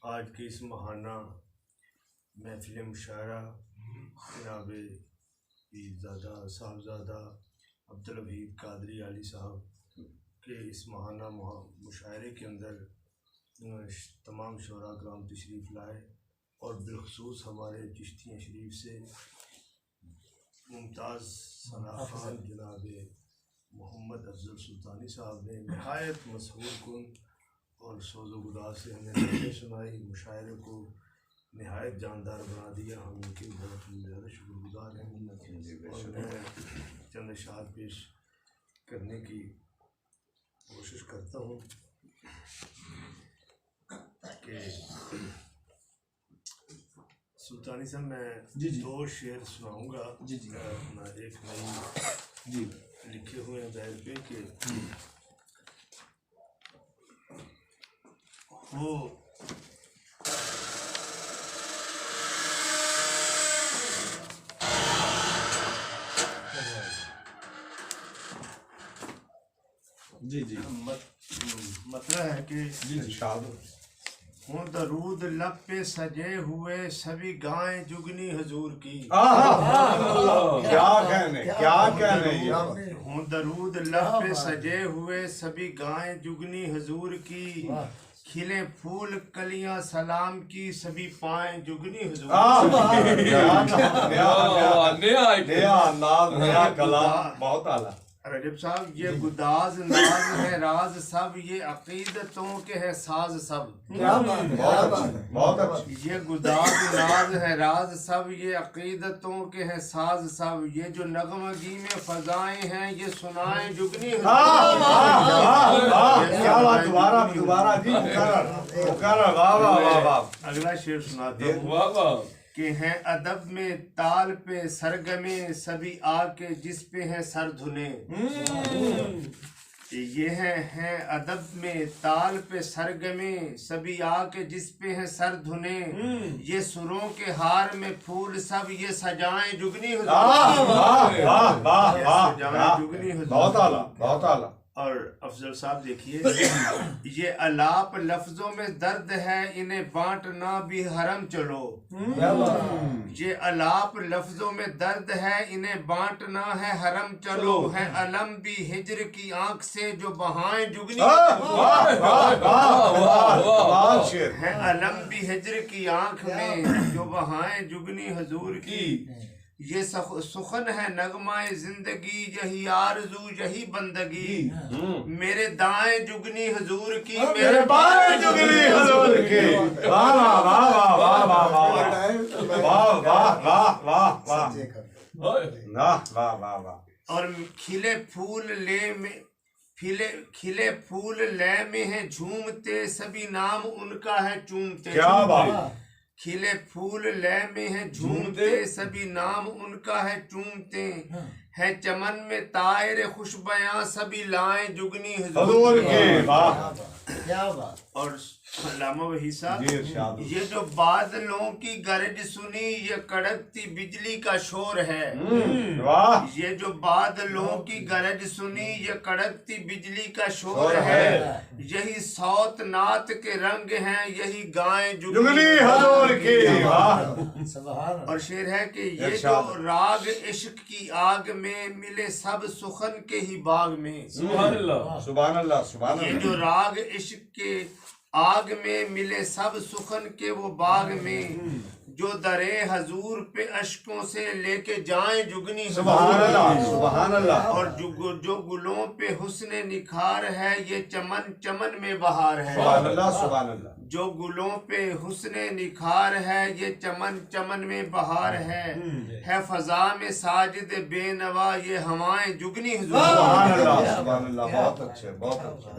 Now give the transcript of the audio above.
آج کی اس ماہانہ محفل مشاعرہ جناب پیرزادہ صاحبزادہ عبدالوحید قادری علی صاحب کے اس ماہانہ مشاعرے کے اندر تمام شعراء کرام تشریف لائے، اور بالخصوص ہمارے چشتیاں شریف سے ممتاز ثنا خان جناب محمد افضل سلطانی صاحب نے نہایت مسحور کن اور سوز و گداز سے ہمیں نظریں سنائی، مشاعرے کو نہایت جاندار بنا دیا۔ ہم ان کے بہت زیادہ شکر گزار ہیں، اور میں چند اشعار پیش کرنے کی کوشش کرتا ہوں کہ سلطانی صاحب میں دو شعر سناؤں گا، اپنا ایک نئی لکھے ہوئے ہیں دائر پہ کہ وہ مطلب ہے کہ ہوں درود لب پہ سجے ہوئے سبھی گائیں جگنی حضور کی، ہوں درود لب پہ سجے ہوئے سبھی گائیں جگنی حضور کی، کھلے پھول کلیاں سلام کی سبھی پائیں جگنی حضور کی۔ بہت اعلیٰ رجب صاحب، یہ گداز ناز ہے راز سب، یہ عقیدتوں کے ہے ساز سب۔ یہ گداز ناز ہے راز سب، یہ عقیدتوں کے ہے ساز سب، یہ جو نغمگی میں فضائیں ہیں یہ سنائیں جگنی اگلا شعر سناتا ہوں کہ ہیں ادب میں تال پہ سرگمے سبھی آ کے جس پہ ہے سر دھنے، یہ ہیں ادب میں تال پہ سرگمے سبھی آ کے جس پہ ہے سر دھنے، یہ سروں کے ہار میں پھول سب یہ سجائیں جگنی حضور، بہت اعلیٰ بہت اعلیٰ۔ اور افضل صاحب دیکھیے، یہ الاپ لفظوں میں درد ہے انہیں بانٹنا بھی حرم چلو، یہ الاپ لفظوں میں درد ہے انہیں بانٹنا ہے حرم چلو، ہے علم بھی ہجر کی آنکھ سے جو بہائیں جگنی، ہے علم بھی ہجر کی آنکھ میں جو بہائیں جگنی حضور کی، یہ سخن ہے نغمہ زندگی یہی آرزو یہی بندگی، میرے دائیں جگنی حضور کی میرے بائیں جگنی حضور کی۔ اور کھلے پھول لے میں ہیں جھومتے سبھی نام ان کا ہے چومتے، کھلے پھول لے میں ہیں جھومتے سبھی نام ان کا ہے چومتے، ہے چمن میں طائر خوش بیاں سبھی لائیں جگنی حضور کی۔ اور علامہ وحید صاحب، یہ جو بادلوں کی گرج سنی یہ کڑکتی بجلی کا شور ہے، یہ جو بادلوں کی گرج سنی یہ کڑکتی بجلی کا شور ہے، یہی صوت نعت کے رنگ ہیں یہی گائیں جگنی حضور کی۔ اور شعر ہے کہ یہ جو راگ عشق کی آگ میں ملے سب سخن کے ہی باغ میں، سبحان اللہ سبحان اللہ سبحان اللہ، یہ جو راگ عشق کے آگ میں ملے سب سخن کے وہ باغ میں، جو درے حضور پہ اشکوں سے لے کے جائیں جگنی سبحان اللہ سبحان اللہ، اور جو گلوں پہ حسن نکھار ہے یہ چمن چمن میں بہار ہے، سبحان اللہ سبحان اللہ، جو گلوں پہ حسن نکھار ہے یہ چمن چمن میں بہار ہے فضا میں ساجد بے نوا یہ ہوائیں جگنی حضور۔ سبحان اللہ سبحان اللہ، بہت اچھے بہت اچھے۔